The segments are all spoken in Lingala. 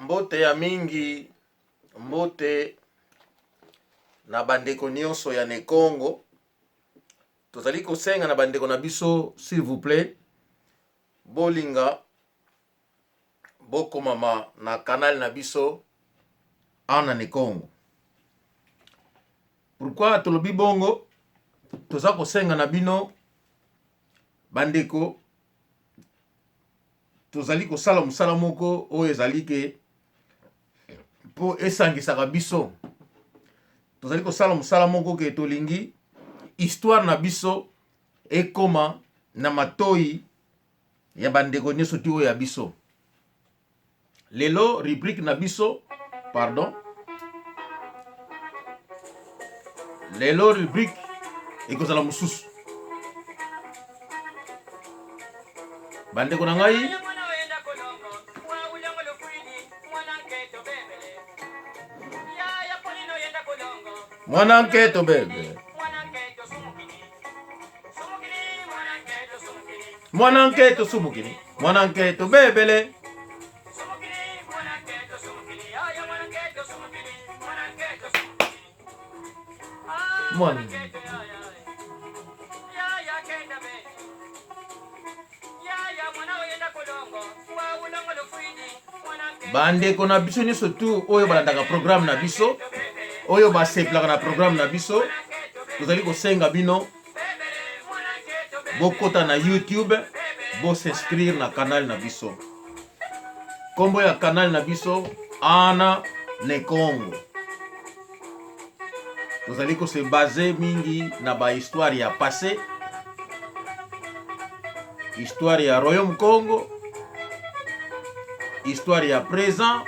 Mbote ya mingi, mbote na bandeko nyonso ya ne Congo. Tozali kosenga na bandeko na biso, s'il vous plaît, bolinga bokomama na canal na biso ana ne Congo. Pourquoi tolobi bongo? Toza kosenga na bino bandeko, tozali kosala musala moko oyo ezali ke po esangisaka biso. Tozali kosala musala moko ke tolingi histoire na biso ekoma na matoi ya bandeko nyonso ti oyo ya biso. Lelo rubrique na biso, pardon, lelo rubrique ekozala mususu. Bandeko na ngai, mwana nketo bebe, mwana nketo sumukini, mwana nketo bebele, mwana bandeko na biso nyonso tu oyo balandaka programme na biso, oyo baseplaka na programme na biso, tozali kosenga bino bokota na YouTube, bos'inscrire na canal na biso. Kombo ya canal na biso Ana ne Congo. Tozali kose base mingi na ba histoire ya passé, histoire ya Royaume Congo, histoire ya présent,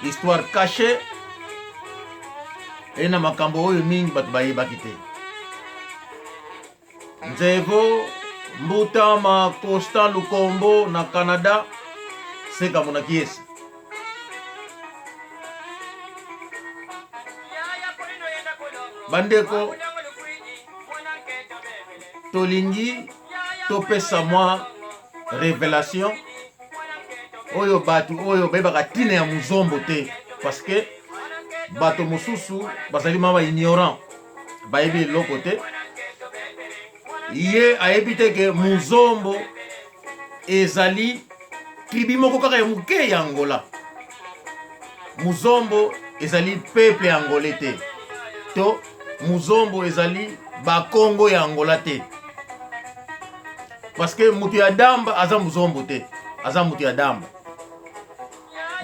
histoire cachée, ena makambo oyo mingi bato bayebaki te. Nzevo Mbutama Constant Lukombo na Canada seka mona kiesi. Bandeko, tolingi topesa mwa révélation oyo batu oyo bayebaka tina ya muzombo te, parce que bato mosusu bazali mama ignorant, bayebi eloko te. Ye ayebi te ke muzombo ezali tribu moko kaka ya muke ya Angola. Muzombo ezali peuple angolais te, to muzombo ezali ba Congo ya Angola te, parce que mutu ya damba aza muzombo te, aza mutu ya damba.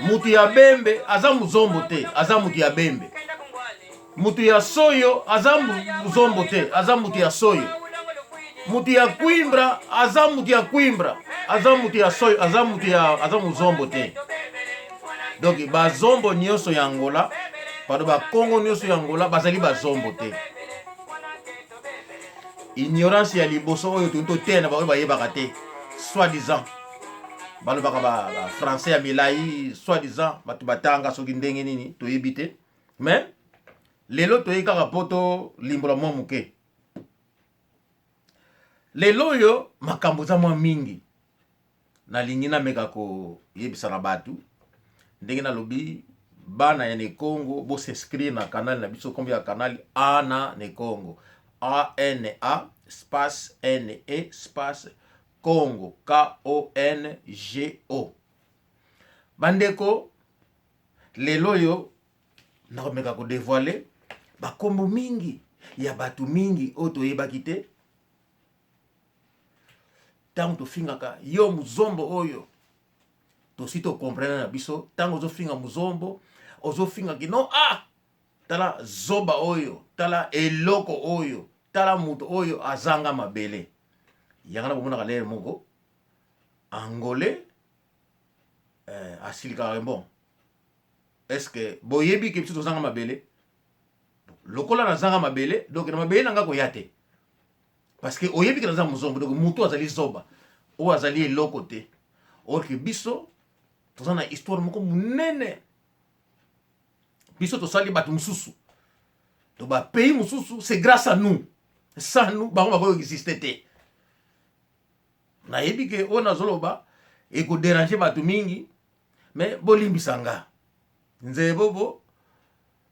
Mutu ya bembe aza muzombo te, aza mutu ya bembe. Mutu ya soyo aza muzombo te, aza mutu ya soyo. Mutu ya kwimbra aza mutu ya kwimbra, aza mutu ya soyo, aza mutu ya aza muzombo te. Donc bazombo nyonso ya Angola, pardon, ba Congo nyonso ya Angola bazali bazombo te. Ignorance ya liboso oyo tunto te na ba yebaka te, soi-disant balobaka ba français ya milai, soi-disant batu batanga soki ndenge nini toyebi te. Mais lelo toyebi kaka poto limbola mwa muke. Lelo yo makambo za mwa mingi nalingi nameka ko yebisa na batu ndenge nalobi bana ya ne Congo bo s'inscrire na canal na biso. Kombo ya canal Ana ne Congo, ANA space NE space Congo, KONGO. Bandeko, lelo yo nakomeka ko dévoiler bakombo mingi ya batu mingi oyo toyebaki te. Tango tofingaka yo muzombo oyo tosi tokomprena na biso, tango ozofinga muzombo ozofinga kino tala zoba oyo, tala eloko oyo, tala mutu oyo azanga mabele. Yangana bomonaka lere moko Angolais asilikaka bon, est-ce que boyebi ke biso tozanga mabele? Lokola nazanga mabele, donc na mabele nanga koya te, parce que oyebi ke nazanga muzombo, donc mutu azali zoba o azali eloko te. Or que biso tozana histoire moko munene, biso tosali batu mususu to ba pays mususu, c'est grâce à nous. Sans nous bango bako exister te. Na yebi ke ona zoloba eko déranger batu mingi, me bolimbisanga nze bobo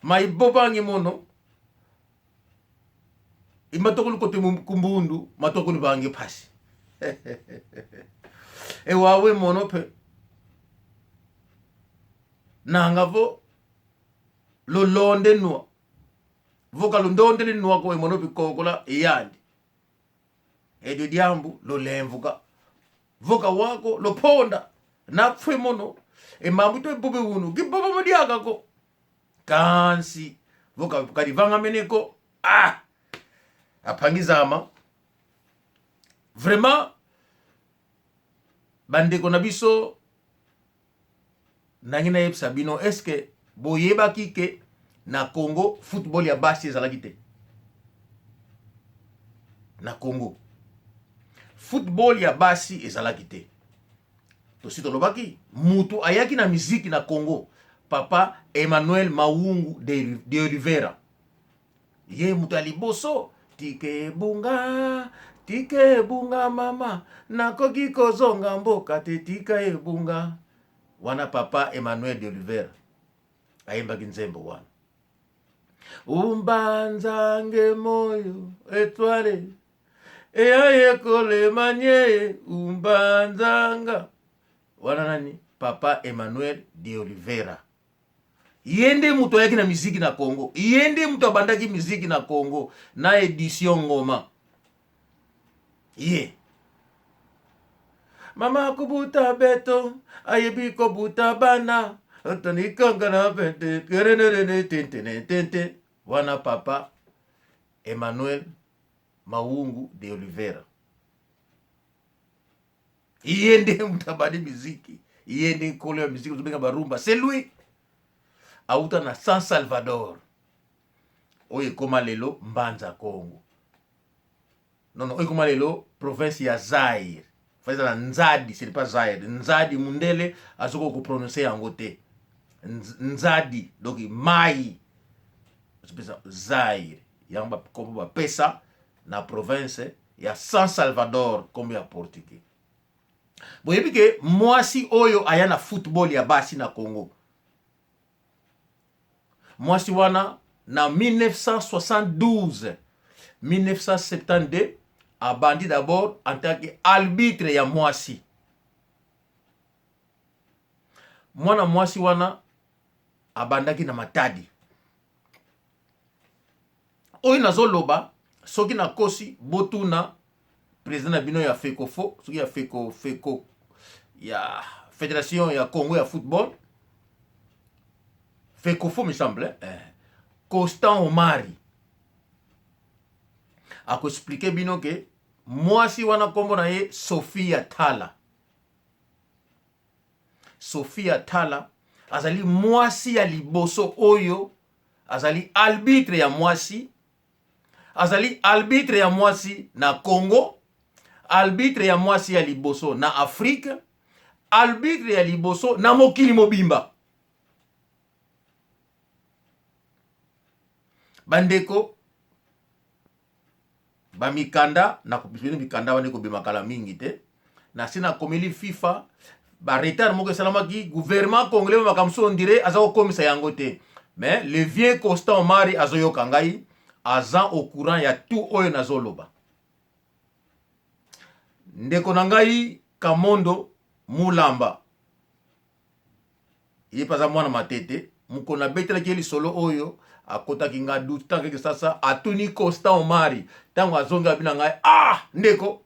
mai bobangi mono imatokulu kote kumbundu matokulu bangi pasi e wawe mono pe nanga vo lo londe nuwa voka lo ndonde li nuwa ko e mono pe kokola iyandi e do diambu lo lemvuka voka wako lo ponda na fwe mono e mambu to bobe unu ki bobo modiaka ko kansi voka kadivanga meneko apangizama vraiment bandeko na biso nangina yebisa bino eske boyebaki ke na Congo football ya basi ezalaki te. Na Congo football ya basi ezalaki te. Tosi tolobaki mutu ayaki na miziki na Congo papa Emmanuel Maungu de Oliveira. Ye mutu aliboso tike bunga mama nakoki kozonga mboka te tika ebunga wana papa Emmanuel de Oliveira ayembaki nzembo wana umbanzange moyo etwale eyaye kole manye umbanzanga wana nani papa Emmanuel de Oliveira. Yende mutu ayaki na miziki na Congo, yende mutu abandaki miziki na Congo na edition ngoma ye mama kubuta beto ayebi ko buta bana otonikanga na tente wana papa Emmanuel Maungu de Oliveira. Yende mutu abandi miziki, yende kolo ya miziki uzubenga barumba, c'est lui auta na San Salvador oye koma lelo mbanza Congo. Non, oye koma lelo province ya Zaire. Faisa na Nzadi, ce n'est pas Zaire. Nzadi mundele azoko ko prononcer yango te. Nzadi, donc mai. C'est Zaire. Yamba kombo ba pesa na province ya San Salvador kombo ya portugais. Boyebi ke mwasi oyo ayana football ya basi na Congo. Mwasi wana na 1972 1972 abandi d'abord en tant que arbitre ya mwasi. Mwana mwasi wana abandaki na Matadi. Oyo nazoloba soki na kosi botuna président na bino ya FECOFO, soki ya FECO ya Fédération ya Congo ya football. FECOFO me semble, Constant Omari ako expliquer bino ke mwasi wana kombo na ye Sophia Tala. Sophia Tala azali mwasi ya liboso oyo azali arbitre ya mwasi, azali arbitre ya mwasi na Congo, arbitre ya mwasi ya liboso na Afrique, arbitre ya liboso na mokili mobimba. Bandeko bamikanda na kupisini mikanda wane kubimakala mingi te na sina komeli FIFA ba retard moko salamaki gouvernement congolais makamso on dirait azako komisa yango te, mais le vieux Constant Omari azoyoka ngai azan au courant ya tout oyo nazoloba. Ndeko na ngai Kamondo Mulamba ye paza mwana matete mukona betela keli solo oyo akota kinga duta tanke sasa atuni Constant Omari tango azonga bina ngai ndeko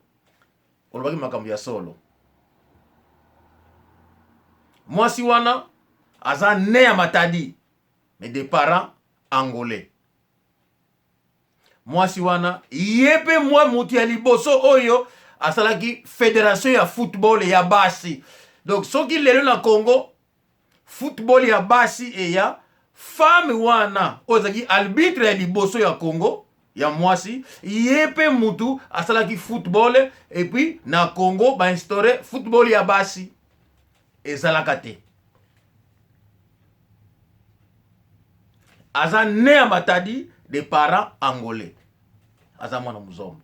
olobaki makambo ya solo. Mwasi wana aza né ya Matadi mais des parents angolais. Mwasi wana yepe mwa mutu ya liboso oyo asalaki fédération ya football ya basi. Donc soki lelo na Congo football ya basi e ya femme wana ozaki arbitre ya liboso ya Congo ya mwasi yepe mutu asalaki football et puis na Congo ba instauré football ya basi ezalaka te. Aza né ya Matadi des parents angolais. Aza mwana muzombo.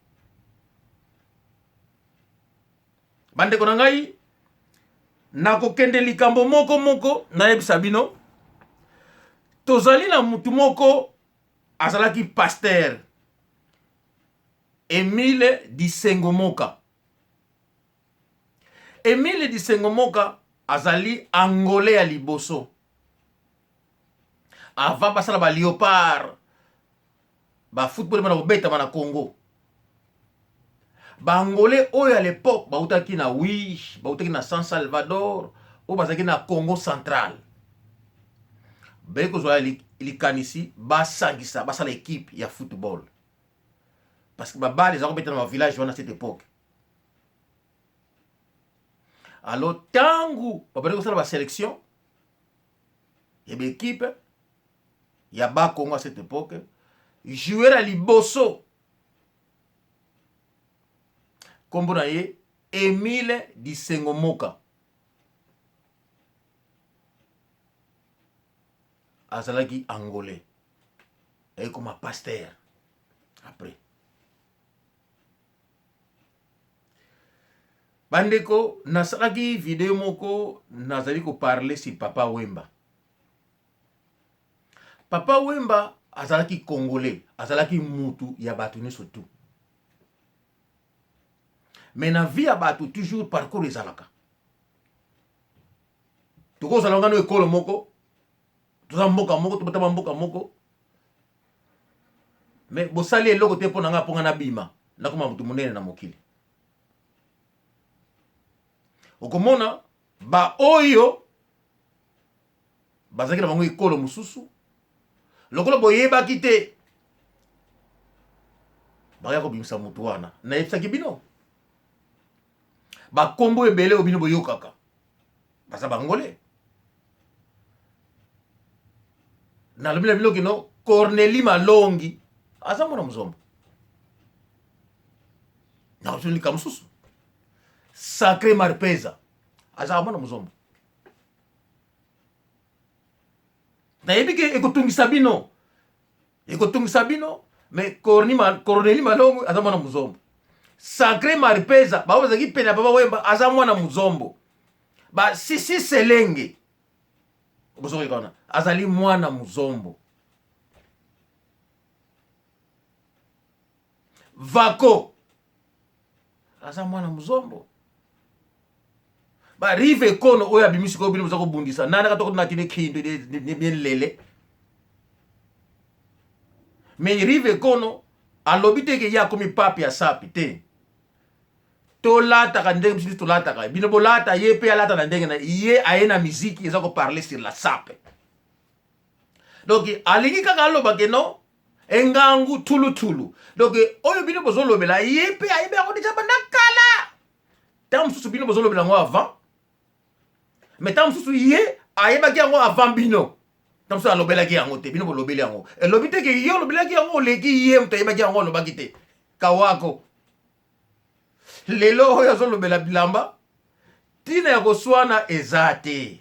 Bandeko na ngai nakokende likambo moko nayebisa bino tozali na mutu moko azalaki pasteur Emile Disengomoka. Emile Disengomoka azali angolais ya liboso. Avant basala ba léopard ba football bana kobeta na Congo. Ba angolais oyo à l'époque bautaki na Wish, bautaki na San Salvador, o bazaki na Congo central. Beko zoya likanisi basangisa basala équipe ya football. Parce que babali za kobeta na village wana cette époque. Alors tangu babali kosala ba sélection ya ba équipe ya ba Congo à cette époque, joueur à liboso kombo na ye Emile Disengomoka. Azalaki angolais. Et comme un pasteur. Après. Bandeko, nasalaki vidéo moko, nazali ko parler si Papa Wemba. Papa Wemba, azalaki congolais. Azalaki mutu ya batu nyonso tout. Mais na vie ya batu toujours parcours ezalaka. Toko zalanga no ekolo moko, toza mboka moko, tobata mboka moko. Mais bosali eloko te pona nga ponga na bima, nakoma mutu munene na mokili. Okomona ba oyo bazaki na bango ekolo mususu. Lokolo boyebaki te. Baya ko bimisa mutu wana. Na yebisaki bino. Ba kombo ebele obino boyokaka. Basa bangole. Na lobila bilo kino Corneli Malongi aza mwana muzombo. Na otuni kamususu. Sacré Marpeza aza mwana muzombo. Na yebike ekotungisa bino. Ekotungisa bino mais Corneli Malongi aza mwana muzombo. Sacré Marpeza ba bazaki pena Papa Wemba aza mwana muzombo. Ba sisi selenge bosoki kona azali mwana muzombo. Vako aza mwana muzombo. Ba rive kono oya bimisi ko bino bozako bundisa nana ka to na kine kindo de lele. Mais rive kono alobite ke ya komi papi ya sapi te. To lata ka ndenge bisi to lata ka bino bolata ye pe alata na ndenge na ye ayena musique ezako parler sur la sape. Donc alingi kaka loba ke no engangu tulu. Donc oyo bino bozo lobela ye pe ayebe ko deja banda kala. Tam susu bino bozo lobela ngo avant. Mais tam susu ye ayeba ki ngo avant bino. Tam susu alobela ki ngo te bino bo lobela ngo. E lobite ke yo lobela ki ngo leki ye mto ayeba ki ngo loba ki te. Kawako. Lelo oyo azo lobela bilamba tina ya koswana ezate.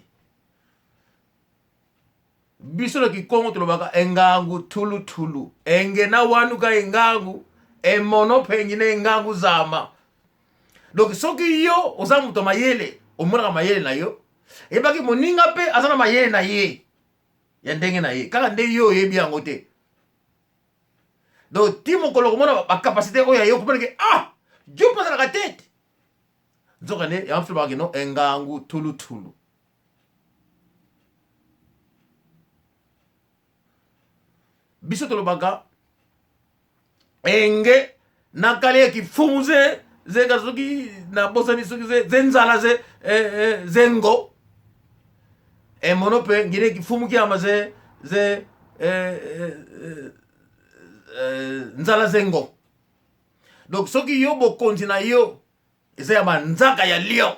Biso na kikongo tulobaka engangu tulu. Enge na wanuka engangu emono pengine engangu zama. Donc soki yo oza muto mayele omona mayele na yo ebaki moninga pe azana mayele na ye ya ndenge na ye kaka nde yo yebi yango te. Donc timo koloko mona ba capacité oyo yo comprendre que Dieu passe la tête. Nzokane ya mfilo bagino engangu tulu. Biso tolobaka enge nakale kifunze ze kazuki na bosani suki ze nzala ze zengo monope ngire kifumu ki amaze ze nzala zengo. Donc soki yo bokonzi na yo eza ya manzaka ya lion.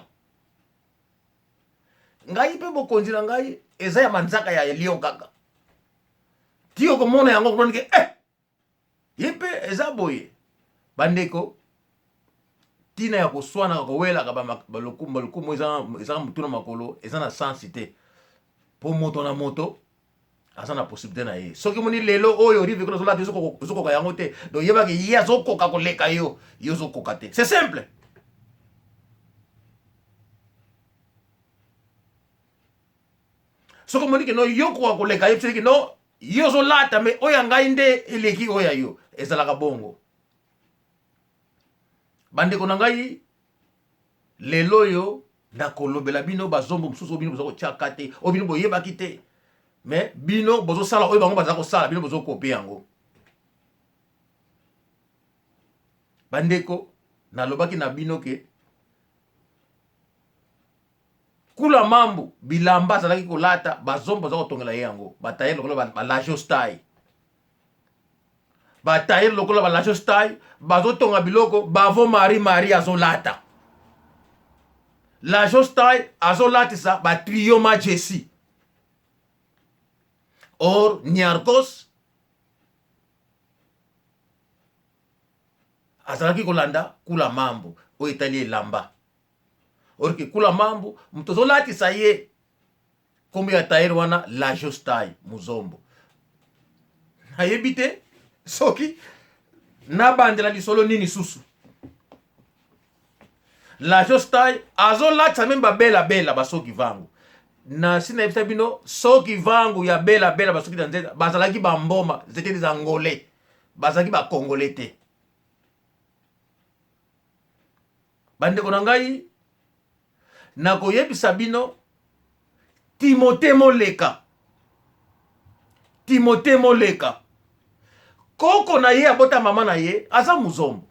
Ngai pe bokonzi na ngai eza ya manzaka ya lion kaka. Tio komona yango komona ke yepe eza boye. Bandeko tina ya koswana kowela ka balukumu eza mutuna makolo eza na sensité. Po moto na moto asa na possibilité na ye. Soki moni lelo oyo rive kono sola zoko ka yango te. Do yeba ke ya zoko ka koleka yo zoko ka te. C'est simple. soko moni ke no yo ko koleka ye ke no yo zo lata me oya ngai nde eleki oya yo ezalaka bongo. Bandeko na ngai lelo yo na kolobela bino bazombo mususu bino bozo tiaka te o bino boyebaki te mais bino bozo sala oyo bango bazako sala bino bozo kopie yango. Bandeko nalobaki na bino ke kula mambu bilamba azalaki kolata bazombo baza kotongela ye yango bataye lokola balajo style bataye lokola balajo style bazotonga biloko bavo mari azolata lajo style azolatisa batrio majesi or Niarchos azalaki kolanda kula mambu oyo etali elamba orke kula mambu mtozo latisa ye kombo ya tayer wana lajo style muzombo nayebi te soki nabandela lisolo nini susu. Lajo style azolatisa meme babela basoki vangu na sina yebisa bino soki vangu ya bela basoki na nzeta bazalaki bamboma zete des angolais bazalaki bakongole te. Bandeko na ngai nakoyebisa bino Timote Moleka koko na ye abota mama na ye aza muzombo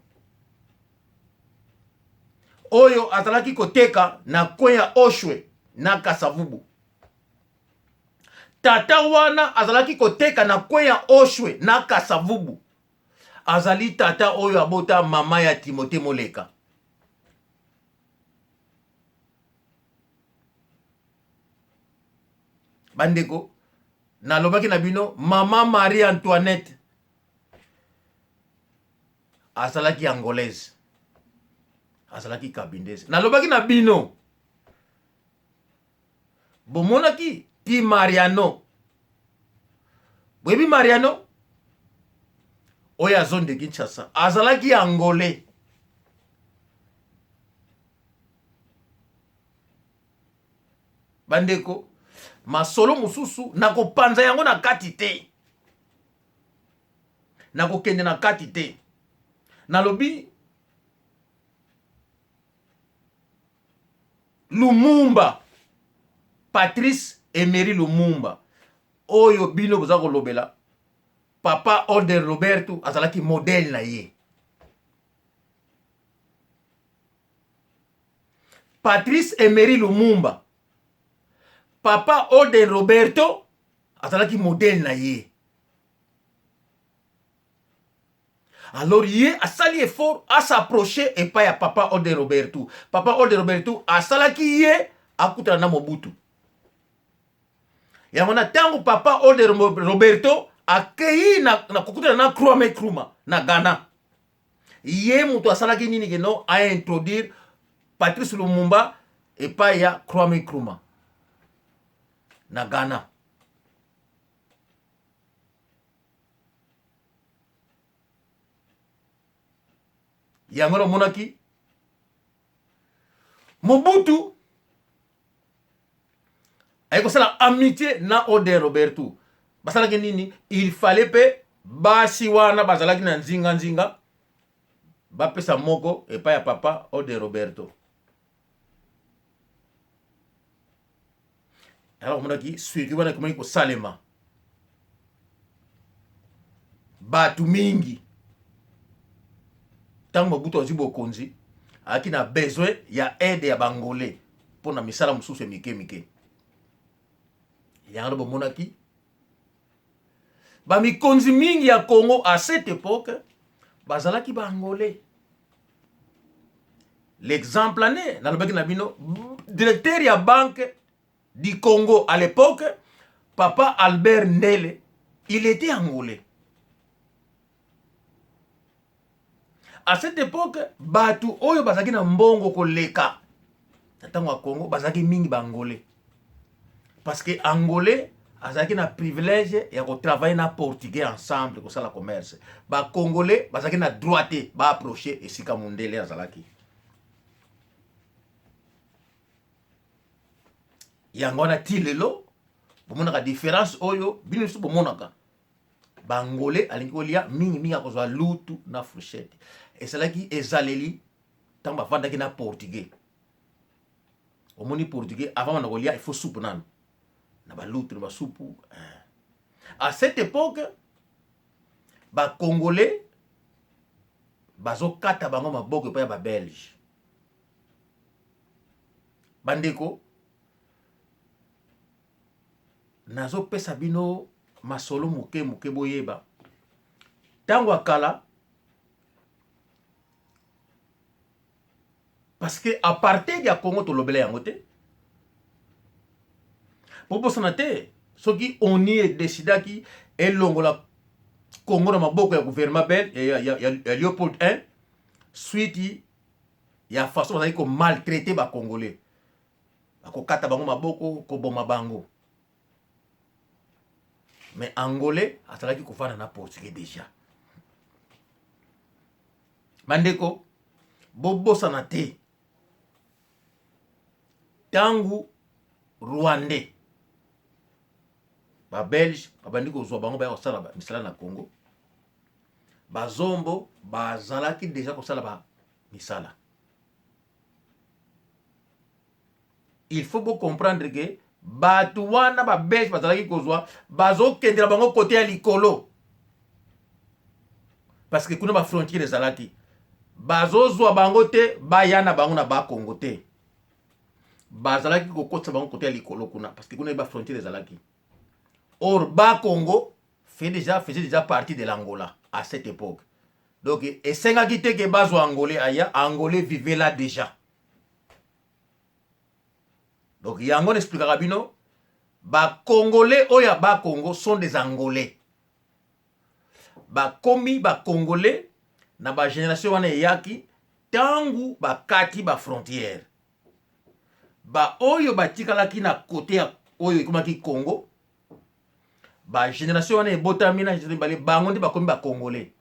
oyo azalaki koteka na kweya Oshwe na Kasavubu. Tata wana azalaki koteka na kweya Oshwe na Kasavubu azali tata oyo abota mama ya Timote Moleka. Bandeko nalobaki na bino mama Marie Antoinette azalaki angolaise azalaki kabindese. Nalobaki na bino bomonaki ti Mariano bwebi Mariano oyo azonde Kinshasa azalaki angolais. Bandeko masolo mususu nakopanza yango na kati te nakokende na kati te. Nalobi Lumumba Patrice Emery Lumumba oyo bino boza kolobela papa Orden Roberto azalaki modèle na ye. Patrice Emery Lumumba papa Orden Roberto azalaki modèle na ye. Alors ye asali effort à s'approcher et pas ya papa Orden Roberto. Papa Orden Roberto asalaki ye akutana na Mobutu. Ya wana tango papa Orden Roberto akei na kukutana na Kwame Nkrumah na Ghana. Ye mutu asalaki nini keno a introduire Patrice Lumumba et pas ya Kwame Nkrumah na Ghana. Yango monaki Mobutu ayeko sala amitié na Orden Roberto. Basalaki nini? Il fallait pe basi wana bazalaki na nzinga bapesa moko epa ya papa Orden Roberto. Alors monaki suiki wana komaki ko salema batu mingi tango Mobutu azwi bokonzi aki na besoin ya aide ya bangolais pona misala mususu mike. Yango bomonaki ba mikonzi mingi ya Congo à cette époque bazalaki bangolais. L'exemple ané nalobaki na bino directeur ya banque du Congo à l'époque papa Albert Ndele il était angolais. À cette époque, batu oyo bazaki na mbongo koleka. Tango wa Congo bazaki mingi bangolais. Parce que angolais azaki na privilège ya ko travailler na portugais ensemble ko sala commerce. Ba congolais bazaki na droite ba approcher esika mondele azalaki. Yango na tilelo bomonaka différence oyo bino biso bomonaka bangolais alingi kolia mingi akozwa lutu na fourchette esalaki ezaleli ntango bavandaki na portugais omoni portugais avant bana kolia il faut soupe nano na balutu na basupu à cette époque bacongolais bazokata bango maboko epai ya babelge bandeko nazopesa bino masolo moke boyeba ntango akala parce que apartheid ya Congo tolobela yango te pobosana te soki oni decidaki elongola Congo na maboko ya gouvernement belge ya Léopold I suite ya façon bazali ko maltraiter ba congolais bakokata bango maboko koboma bango mais angolais azalaki kofanda na portugais déjà bandeko bobosana te tangu rwandais babelge babandi kozwa bango baya kosala misala na Congo bazombo bazalaki déjà kosala misala. Il faut vous comprendre que batu wana babelge bazalaki kozwa bazokendela bango kote ya likolo parce que kuna ba frontière ezalaki bazozwa bango te bayana bango na bakongo te bazalaki kokotisa bango kote ya likolo kuna parce que kuna ba frontière ezalaki. Or bakongo faisait déjà partie de l'Angola à cette époque. Donc esengaki te ke bazwa angolais aya angolais vivait là déjà. Donc yango n'expliquera bino ba congolais oya ba Congo sont des angolais. Ba komi ba congolais na ba génération wana yaki tangu ba kati ba frontière. Ba oyo batikalaki na côté ya oyo ekomaki Congo. Ba génération wana ebotami na génération bango nde bakomi ba congolais.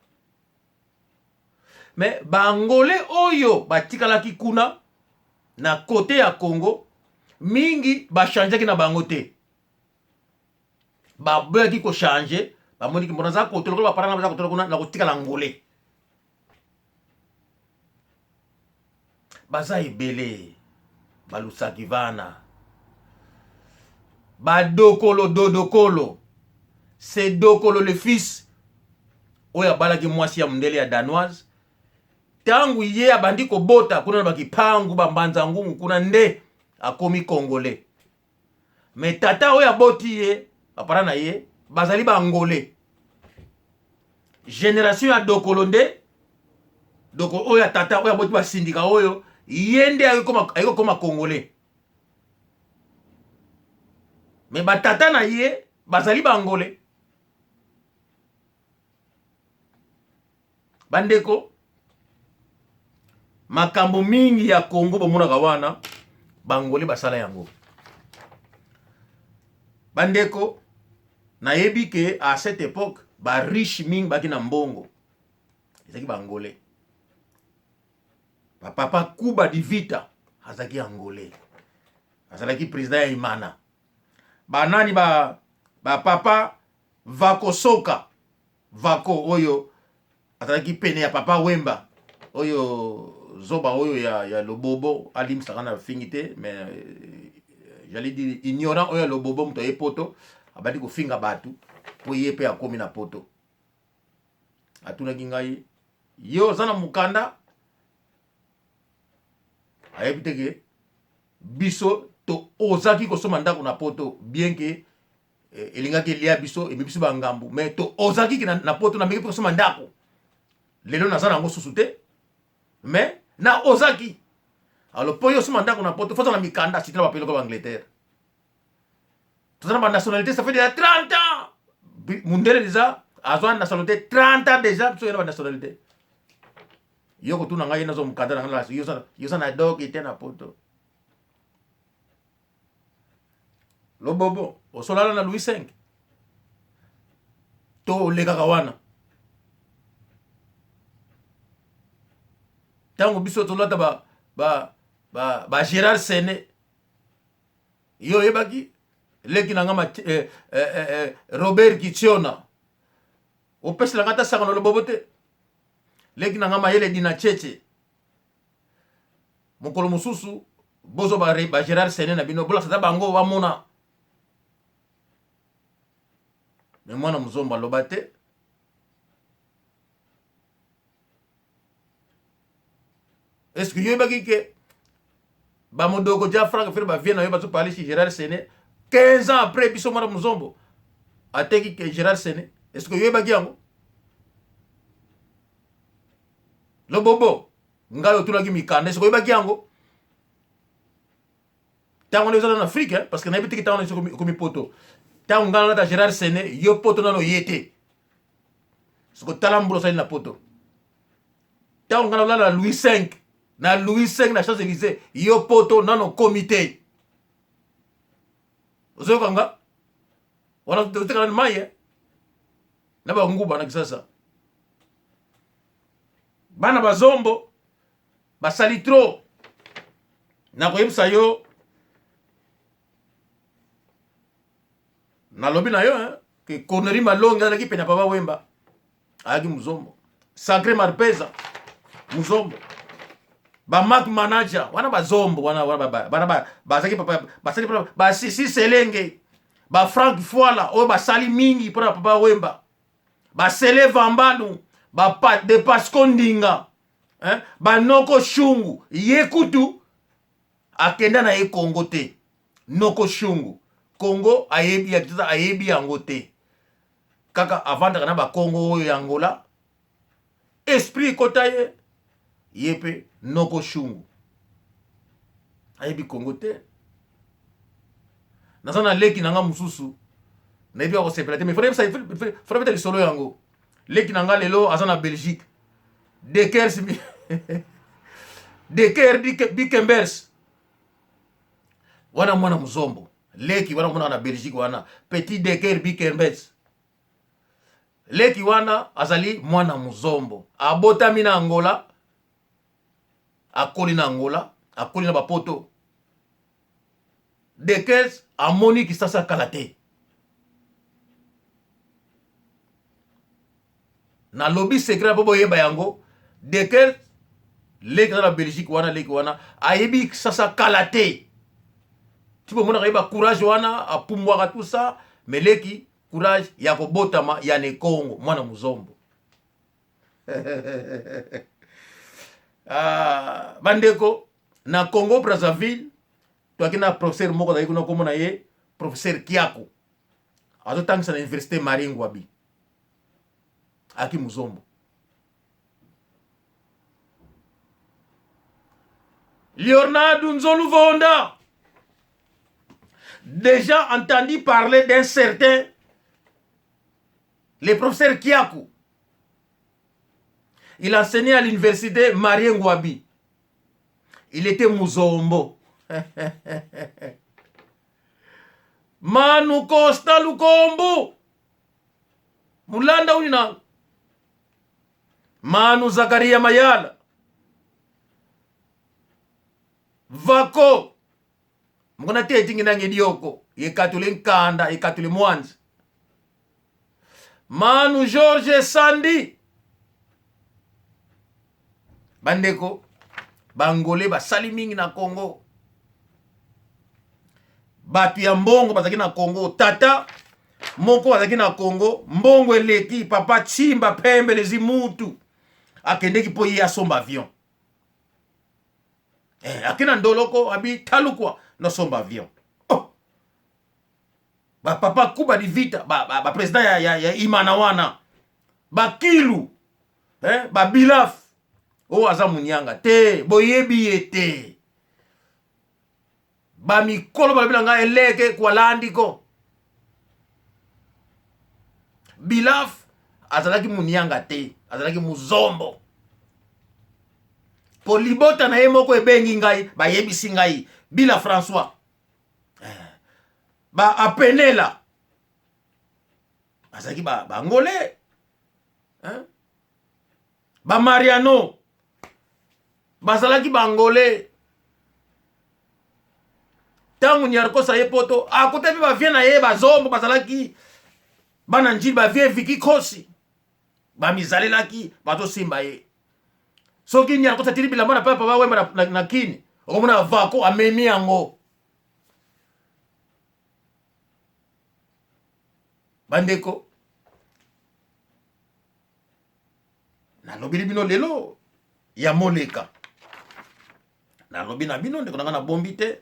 Mais ba angolais oyo batikalaki kuna na côté ya Congo mingi ba changer na bango te. Ba boyaki ko changer, ba moni ki mbonaza ko tolo ba parana ba ko tolo kuna na ko tikala angolais. Baza ebele balusaki vana. Ba dokolo dodokolo. C'est Dokolo le fils oya balaki mwasi ya mundele ya danoise tangu ye abandi ko bota kuna na bakipangu bambanza ngungu kuna nde akomi congolais mais tata oya boti ye apara na ye bazali ba angolais génération ya Dokolo nde doko oya tata oya boti ba sindika oyo yende ayiko koma congolais mais ba tata na ye bazali ba angolais. Bandeko makambo mingi ya Congo bomonaka wana bangolais basala yango. Bandeko nayebi ke à cette époque ba riche mingi baki na mbongo ezaki bangolais. Papa Kuba di Vita azaki angolais azalaki président ya Imana. Banani ba papa Vako Soka Vako oyo azalaki pene ya papa Wemba oyo zoba oyo ya lobobo alimsaka na fingite mais j'allais dire ignorant oyo lobobo muto epoto abandi ko finga batu po yepe akomi na poto atunaki ngai yo zana mukanda ayebite ke biso to ozaki kosoma ndako na poto bien que elingaki lia biso e biso bangambu mais to ozaki na poto na meki kosoma ndako lelo nazana ngo susute mais na ozaki alors po yo soma ndako na poto fota na mikanda sitna ba pelo ko Angleterre tozana ba nationalité ça fait déjà 30 ans mundele déjà azwa nationalité 30 ans déjà so yana ba nationalité yo ko tuna ngai nazo mukanda na ngala yo sana dog itena poto lobobo osolala na Louis V to lega kawana tango biso tolata ba Gérard Sene yo yebaki leki na ngama Robert Kichiona opesi la ngata sanga no lobobote leki na ngama yele dina cheche mokolo mususu bozo ba Gérard Sene na bino bola sata bango wa mona mais mwana muzomba lobate est-ce que yoba kike ba modoko ja Franck Fere ba vient na yoba to parler chez Gérard Sene 15 ans après biso mwana muzombo ateki ke Gérard Sene est-ce que yoba kiango lobobo ngayo tulaki mikanda est-ce que yoba kiango tango ne zala en Afrique hein, parce que na biti tango ne komi poto tango ngana na Gérard Sene yo poto nano yete ce que talambulo sa na poto tango ngana la Louis V na Louis V na Champs-Élysées yo poto nano comité ozo kanga wana tutekana maye na ba nguba na kisasa bana bazombo basali trop na koyebisa yo na lobi na yo hein que Corneille Malonga na ki pena papa Wemba ayaki muzombo Sacré Marpeza muzombo ba Mac Manager wana bazombo wana bana bazaki papa basali ba sisi selenge ba Frank Foala o basali mingi pona papa Wemba ba Sele Vambalu ba Pat de Paskondinga hein ba Noko Shungu yekutu akenda na ye Kongo te Noko Shungu Congo ayebi yango te kaka avanda na ba Congo oyo ya Angola esprit kota ye yepe Noko Shungu ayebi Congo te nazana leki nanga mususu na ebi ko sepela te mais faudrait le solo yango leki nanga lelo azana Belgique Dekers Deker Bikembers wana mwana muzombo leki wana mwana na Belgique wana Petit Deker Bikembers leki wana azali mwana muzombo abotami na Angola akoli na Angola akoli na bapoto Dekers amoni kisasa kalate na lobby secret bobo yeba yango Dekers leki na Belgique wana leki wana ayebi kisasa kalate tu peux mona ba courage wana apumbwaka tout ça mais leki courage ya kobotama ya ne Congo mwana muzombo bandeko na Congo Brazzaville toakina professeur moko da kuna komona ye professeur Kiako azotangisa na université Marie Ngouabi aki muzombo Leonardo Nzolu Vonda déjà entendu parler d'un certain le professeur Kiakou. Il enseignait à l'université Marie Ngouabi. Il était muzombo. Manu Costa Lukombo. Mulanda unina. Manu Zakaria Mayala. Vako. Mkona tetingi nange dioko. Yekatule nkanda, yekatule mwanzi. Manu George Sandi. Bandeko. Bangole basali mingi na Congo. Batu ya mbongo bazaki na Congo. Tata. Moko bazaki na Congo. Mbongo eleki. Papa chimba pembe lezi mutu. Akendeki po ye asomba avion. Akina ndoloko abi talukwa no somba avion. Oh. Ba papa kuba di vita ba president ya Imana wana. Ba Kilu. Ba Bilaf. O aza munyanga te boyebi ete. Ba mikolo ba bilanga eleke kwa landiko. Bilaf azalaki munyanga te, azalaki muzombo. Po libota na ye moko ebengi ngai ba yebisi ngai Bila François ba Apenela azaki ba Angolais ba Mariano bazalaki ba Angolais tangu Nyarkosa ye poto akote pe bavie na ye bazombo bazalaki bana njili bavie viki kosi bamizalelaki bazosimba ye soki Nyarkosa tili bilamba na papa bawemba na kini okomona vako amemi yango bandeko nalobili bino lelo ya moleka nalobi na bino ndeko nanga na bombi te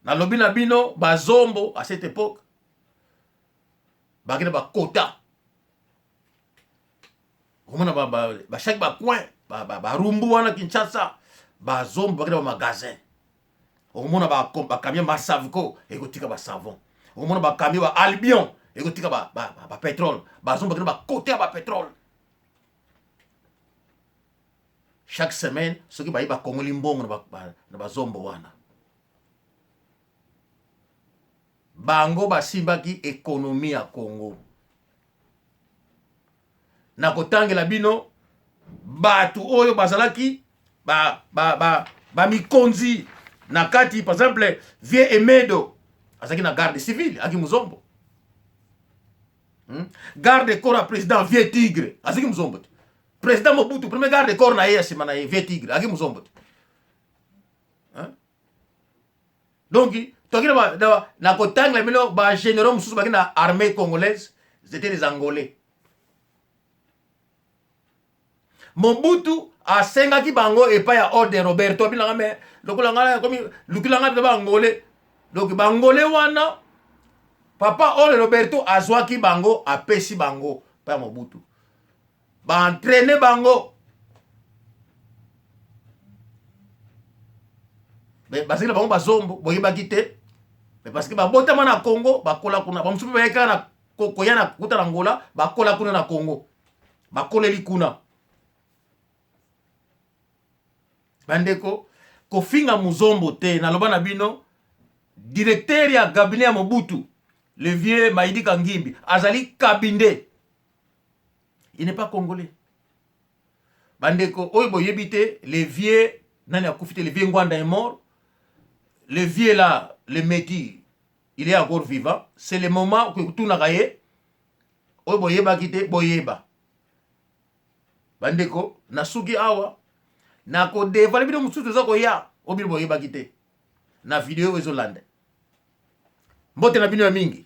nalobi na bino bazombo à cette époque bakina bakota komona ba chaque ba coin ba rumbu wana Kinshasa bazombo bakina ba magasin okomona ba camion ba savco ekotika ba savon okomona ba camion ba Albion ekotika ba pétrole bazombo bakina ba côté ba pétrole chaque semaine ceux qui ba kongoli mbongo na bazombo wana bango basimbaki ekonomi ya Congo na kotangela bino batu oyo bazalaki ba mikonzi na kati par exemple Vieux Emedo azaki na garde civile aki muzombo garde corps à président Vieux Tigre azaki muzombo président Mobutu premier garde corps na ye sima na ye Vieux Tigre aki muzombo donc tokina na kotangela bino ba généraux mususu baki na armée congolaise c'était les Angolais. Mobutu asengaki bango epai ya ordre Roberto bilanga me lokola ngala komi lukilanga ba Angolais donc bangolais wana papa ordre Roberto azwaki bango apesi bango pa Mobutu ba entraîner bango mais basika bango bazombo boyebaki te mais parce que babotama na Congo bakola kuna bamusupe bayeka na koya na kuta na Angola bakola kuna na Congo bakoleli kuna bandeko kofinga muzombo te naloba na bino directeur ya cabinet ya Mobutu le vieux Maïdi Kangimbi azali kabinde il n'est pas congolais bandeko oyo boyebi te le vieux nani akufite le vieux Ngwanda est mort le vieux là le Meti il est encore vivant c'est le moment que tout nakaye oyo boyeba kite boyeba bandeko nasuki awa na ko devale bino mususu za ko ya obili boyeba kite na video ezolande mbote na bino ya mingi